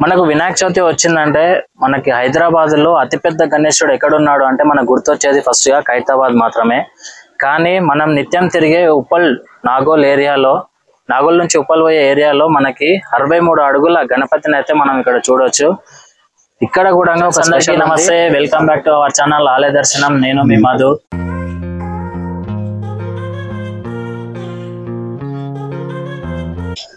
మనకు వినాయక చవితి వచ్చిందంటే మనకి హైదరాబాద్ లో అతిపెద్ద గణేశుడు ఎక్కడున్నాడు అంటే మనకు గుర్తొచ్చేది ఫస్ట్ గా ఖైరతాబాద్ మాత్రమే. కానీ మనం నిత్యం తిరిగే ఉప్పల్ నాగోల్ ఏరియాలో, నాగోల్ నుంచి ఉప్పల్ పోయే ఏరియాలో మనకి 63 అడుగుల గణపతిని అయితే మనం ఇక్కడ చూడొచ్చు. ఇక్కడ కూడా నమస్తే, welcome back to our channel ఆలయ దర్శనం. నేను మీ మధు.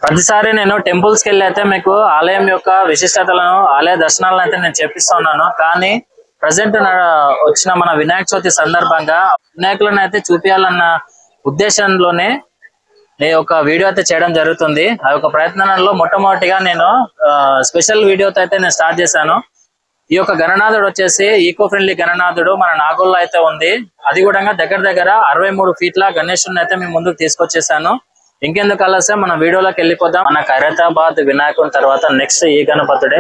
ప్రతిసారి నేను టెంపుల్స్ కి వెళ్ళి అయితే మీకు ఆలయం యొక్క విశిష్టతలను, ఆలయ దర్శనాలను అయితే నేను చెప్పిస్తున్నాను. కానీ ప్రజెంట్ వచ్చిన మన వినాయక చవితి సందర్భంగా వినాయకులను అయితే చూపించాలన్న ఉద్దేశంలోనే నేను ఒక వీడియో అయితే చేయడం జరుగుతుంది. ఆ యొక్క ప్రయత్నంలో మొట్టమొదటిగా నేను స్పెషల్ వీడియోతో అయితే నేను స్టార్ట్ చేశాను. ఈ యొక్క గణనాథుడు వచ్చేసి ఈకో ఫ్రెండ్లీ గణనాథుడు మన నాగోల్లో అయితే ఉంది. అది కూడా దగ్గర 63 ఫీట్ల గణేశుని అయితే మేము ముందుకు తీసుకొచ్చేసాను. ఇంకెందుకు ఆలస్యం, మన వీడియోలోకి వెళ్ళిపోదాం. మన ఖైరతాబాద్ వినాయకుని తర్వాత నెక్స్ట్ ఈ గణపతుడే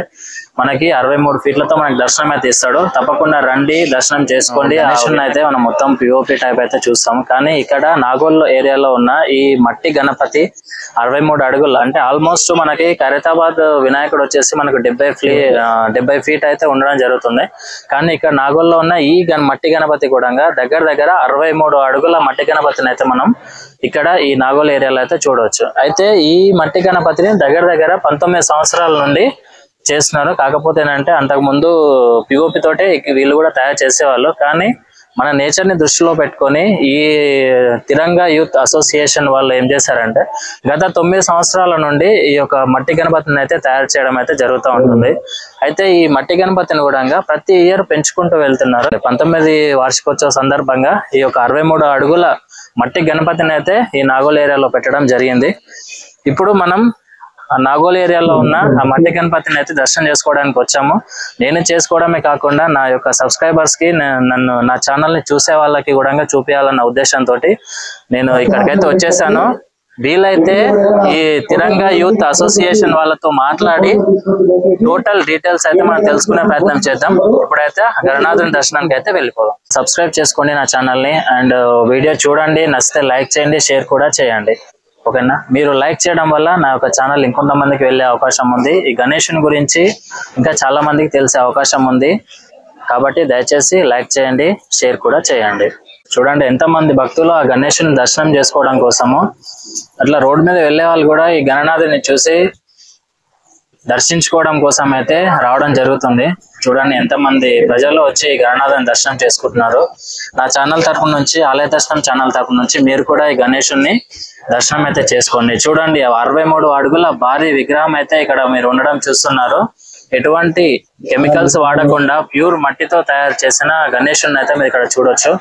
మనకి 63 ఫీట్లతో మనకి దర్శనం అయితే ఇస్తాడు. తప్పకుండా రండి, దర్శనం చేసుకోండి. గణేశుని అయితే మనం మొత్తం పిఓపి టైప్ అయితే చూస్తాము. కానీ ఇక్కడ నాగోల్ ఏరియాలో ఉన్న ఈ మట్టి గణపతి 63 అడుగులు అంటే ఆల్మోస్ట్ మనకి ఖైరతాబాద్ వినాయకుడు వచ్చేసి మనకు 70 ఫీట్ అయితే ఉండడం జరుగుతుంది. కానీ ఇక్కడ నాగోల్లో ఉన్న ఈ మట్టి గణపతి కూడా దగ్గర 63 అడుగుల మట్టి గణపతిని అయితే మనం ఇక్కడ ఈ నాగోల్ ఏరియాలో అయితే చూడవచ్చు. అయితే ఈ మట్టి గణపతిని దగ్గర 19 సంవత్సరాల నుండి చేస్తున్నారు. కాకపోతే ఏంటంటే అంతకు ముందు పిఓపి తోటే వీళ్ళు కూడా తయారు చేసేవాళ్ళు. కానీ మన నేచర్ ని దృష్టిలో పెట్టుకొని ఈ తిరంగా యూత్ అసోసియేషన్ వాళ్ళు ఏం చేశారంటే గత 9 సంవత్సరాల నుండి ఈ యొక్క మట్టి గణపతిని అయితే తయారు చేయడం అయితే జరుగుతూ ఉంటుంది. అయితే ఈ మట్టి గణపతిని కూడా ప్రతి ఇయర్ పెంచుకుంటూ వెళ్తున్నారు. 19 వార్షికోత్సవ సందర్భంగా ఈ యొక్క 63 అడుగుల మట్టి గణపతిని అయితే ఈ నాగోల్ ఏరియాలో పెట్టడం జరిగింది. ఇప్పుడు మనం నాగోల్ ఏరియాలో ఉన్న ఆ మట్టి గణపతిని అయితే దర్శనం చేసుకోవడానికి వచ్చాము. నేను చేసుకోవడమే కాకుండా నా యొక్క సబ్స్క్రైబర్స్ కి, నన్ను నా ఛానల్ ని చూసే వాళ్ళకి కూడా చూపించాలన్న ఉద్దేశంతో నేను ఇక్కడికైతే వచ్చేసాను. వీలైతే ఈ తిరంగా యూత్ అసోసియేషన్ వాళ్ళతో మాట్లాడి టోటల్ డీటెయిల్స్ అయితే మనం తెలుసుకునే ప్రయత్నం చేద్దాం. ఇప్పుడైతే గణనాథుని దర్శనానికి అయితే వెళ్ళిపోదాం. సబ్స్క్రైబ్ చేసుకోండి నా ఛానల్ ని, అండ్ వీడియో చూడండి, నచ్చితే లైక్ చేయండి, షేర్ కూడా చేయండి. ఓకేనా? మీరు లైక్ చేయడం వల్ల నా యొక్క ఛానల్ ఇంకొంతమందికి వెళ్ళే అవకాశం ఉంది. ఈ గణేశుని గురించి ఇంకా చాలా మందికి తెలిసే అవకాశం ఉంది. కాబట్టి దయచేసి లైక్ చేయండి, షేర్ కూడా చేయండి. చూడండి ఎంతమంది భక్తులు ఆ గణేశుని దర్శనం చేసుకోవడం కోసము అట్లా రోడ్డు మీద వెళ్ళే వాళ్ళు కూడా ఈ గణనాథుని చూసి దర్శించుకోవడం కోసం అయితే రావడం జరుగుతుంది. చూడండి ఎంతమంది ప్రజలు వచ్చి ఈ గణనాథుని దర్శనం చేసుకుంటున్నారు. నా ఛానల్ తరపు నుంచి, ఆలయ దర్శనం ఛానల్ తరపు నుంచి మీరు కూడా ఈ గణేశుని దర్శనం అయితే చేసుకోండి. చూడండి 63 అడుగుల భారీ విగ్రహం అయితే ఇక్కడ మీరు ఉండడం చూస్తున్నారు. ఎటువంటి కెమికల్స్ వాడకుండా ప్యూర్ మట్టితో తయారు చేసిన గణేశుని అయితే మీరు ఇక్కడ చూడొచ్చు.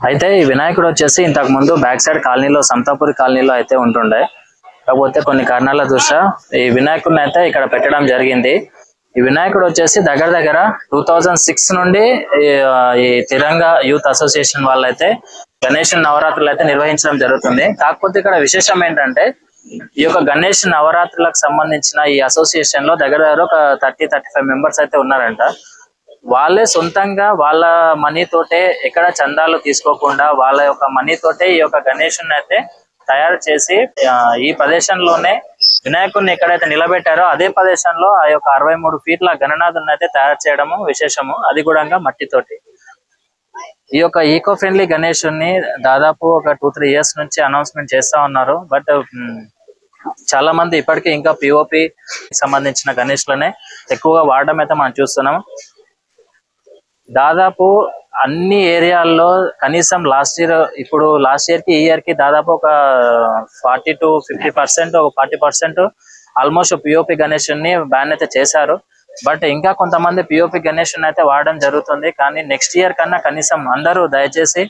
అయితే ఈ వినాయకుడు వచ్చేసి ఇంతకు ముందు బ్యాక్ సైడ్ కాలనీలో, సమతాపురి కాలనీలో అయితే ఉంటుండే. కాకపోతే కొన్ని కారణాల దృష్ట్యా ఈ వినాయకుడిని అయితే ఇక్కడ పెట్టడం జరిగింది. ఈ వినాయకుడు వచ్చేసి దగ్గర 2006 నుండి ఈ తిరంగా యూత్ అసోసియేషన్ వాళ్ళైతే గణేష్ నవరాత్రులు అయితే నిర్వహించడం జరుగుతుంది. కాకపోతే ఇక్కడ విశేషం ఏంటంటే ఈ యొక్క గణేష్ నవరాత్రులకు సంబంధించిన ఈ అసోసియేషన్ లో దగ్గర ఒక 30-35 మెంబర్స్ అయితే ఉన్నారంట. వాళ్ళే సొంతంగా వాళ్ళ మనీ తోటే, ఎక్కడ చందాలు తీసుకోకుండా వాళ్ళ యొక్క మనీ తోటే ఈ యొక్క గణేశుని అయితే తయారు చేసి ఈ ప్రదేశంలోనే వినాయకుడిని ఎక్కడైతే నిలబెట్టారో అదే ప్రదేశంలో ఆ యొక్క 63 ఫీట్ల గణనాథుని అయితే తయారు చేయడము విశేషము. అది కూడా మట్టితోటి. ఈ యొక్క ఈకో ఫ్రెండ్లీ గణేశుని దాదాపు ఒక 2-3 ఇయర్స్ నుంచి అనౌన్స్మెంట్ చేస్తా ఉన్నారు. బట్ చాలా మంది ఇప్పటికీ ఇంకా పిఓపి సంబంధించిన గణేష్లనే ఎక్కువగా వాడడం అయితే మనం చూస్తున్నాం. దాదాపు అన్ని ఏరియాల్లో కనీసం లాస్ట్ ఇయర్ కి ఈ ఇయర్ కి దాదాపు ఒక 40 to 50%, ఒక 40% ఆల్మోస్ట్ పిఓపి గణేషుని బ్యాన్ అయితే చేశారు. బట్ ఇంకా కొంతమంది పిఓపి గణేషుని అయితే వాడడం జరుగుతుంది. కానీ నెక్స్ట్ ఇయర్ కన్నా కనీసం అందరూ దయచేసి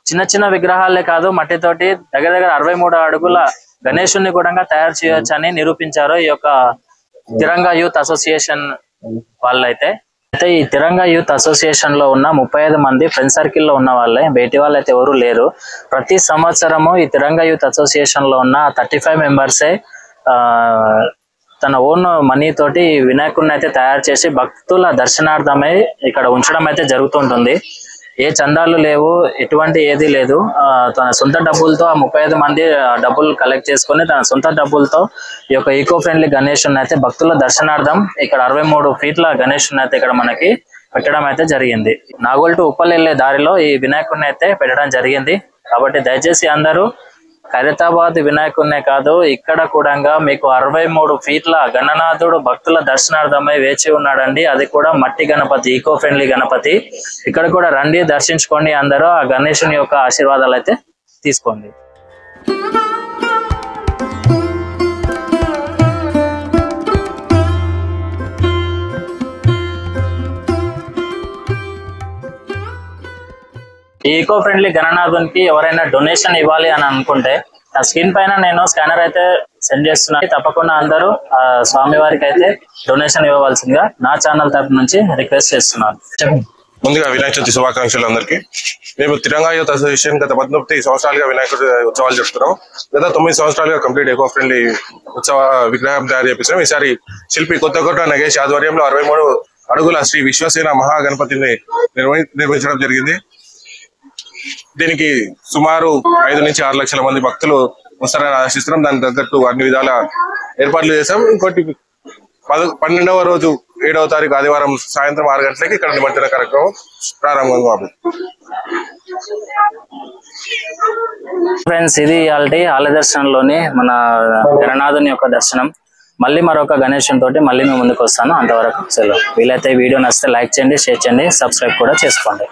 చిన్న చిన్న విగ్రహాలే కాదు, మట్టితోటి దగ్గర దగ్గర 63 అడుగుల గణేషుని కూడా తయారు చేయొచ్చు అని నిరూపించారు ఈ యొక్క తిరంగా యూత్ అసోసియేషన్ వాళ్ళైతే. ఈ తిరంగా యూత్ అసోసియేషన్ లో ఉన్న 35 మంది ఫ్రెండ్ సర్కిల్ లో ఉన్న వాళ్ళే, బయటి వాళ్ళు అయితే ఎవరు లేరు. ప్రతి సంవత్సరము ఈ తిరంగా యూత్ అసోసియేషన్ లో ఉన్న 35 మెంబర్సే తన ఓన్ మనీ తోటి వినాయకుడిని అయితే తయారు చేసి భక్తుల దర్శనార్థమై ఇక్కడ ఉంచడం అయితే జరుగుతుంటుంది. ఏ చందాలు లేవు, ఎటువంటి ఏది లేదు. తన సొంత డబ్బులతో ఆ 35 మంది డబ్బులు కలెక్ట్ చేసుకుని తన సొంత డబ్బులతో ఈ యొక్క ఈకో ఫ్రెండ్లీ గణేషుని అయితే భక్తుల దర్శనార్థం ఇక్కడ 63 ఫీట్ల గణేషుని అయితే ఇక్కడ మనకి పెట్టడం అయితే జరిగింది. నాగోల్ టు ఉప్పల్ వెళ్ళే దారిలో ఈ వినాయకుడిని అయితే పెట్టడం జరిగింది. కాబట్టి దయచేసి అందరూ ఖైరతాబాద్ వినాయకుడినే కాదు, ఇక్కడ కూడా మీకు 63 ఫీట్ల గణనాథుడు భక్తుల దర్శనార్థమై వేచి ఉన్నాడండి. అది కూడా మట్టి గణపతి, ఈకో ఫ్రెండ్లీ గణపతి. ఇక్కడ కూడా రండి, దర్శించుకోండి, అందరూ ఆ గణేశుని యొక్క ఆశీర్వాదాలు అయితే తీసుకోండి. ఈ ఈకో ఫ్రెండ్లీ గణనాథునికి ఎవరైనా డొనేషన్ ఇవ్వాలి అని అనుకుంటే నా స్క్రీన్ పైన నేను స్కానర్ అయితే సెండ్ చేస్తున్నాను. తప్పకుండా అందరూ స్వామి వారికి అయితే డొనేషన్ ఇవ్వవలసిందిగా నా ఛానల్ తరపు నుంచి రిక్వెస్ట్ చేస్తున్నాను. ముందుగా వినాయక చవితి శుభాకాంక్షలు అందరికీ. మేము తిరంగా యూత్ అసోసియేషన్ గత 19 సంవత్సరాలుగా వినాయకుడి ఉత్సవాలు జరుపుతున్నాం. గత 9 సంవత్సరాలుగా కంప్లీట్ ఎకో ఫ్రెండ్లీ ఉత్సవ విగ్రహం తయారు చేపిస్తున్నాం. ఈసారి శిల్పి కొత్తకోట నగేష్ ఆధ్వర్యంలో 63 అడుగుల శ్రీ విశ్వసేన మహాగణపతిని నిర్మించడం జరిగింది. దీనికి సుమారు 5 నుంచి 6 లక్షల మంది భక్తులు వస్తారని ఆశిస్తున్నాం. దానికి తగ్గట్టు అన్ని విధాల ఏర్పాట్లు చేశాం. ఇంకోటి 12వ రోజు 7వ తారీఖు ఆదివారం సాయంత్రం 6 గంటలకి ఇక్కడ నిమజ్జన కార్యక్రమం ప్రారంభం అవుతుంది. ఫ్రెండ్స్, ఇది ఆలయ దర్శనంలోని మన గణనాథుని యొక్క దర్శనం. మళ్ళీ మరొక గణేశుని తోటి మళ్ళీ మేము ముందుకు వస్తాను. అంతవరకు సెలవు. వీలైతే వీడియో నచ్చితే లైక్ చేయండి, షేర్ చేయండి, సబ్స్క్రైబ్ కూడా చేసుకోండి.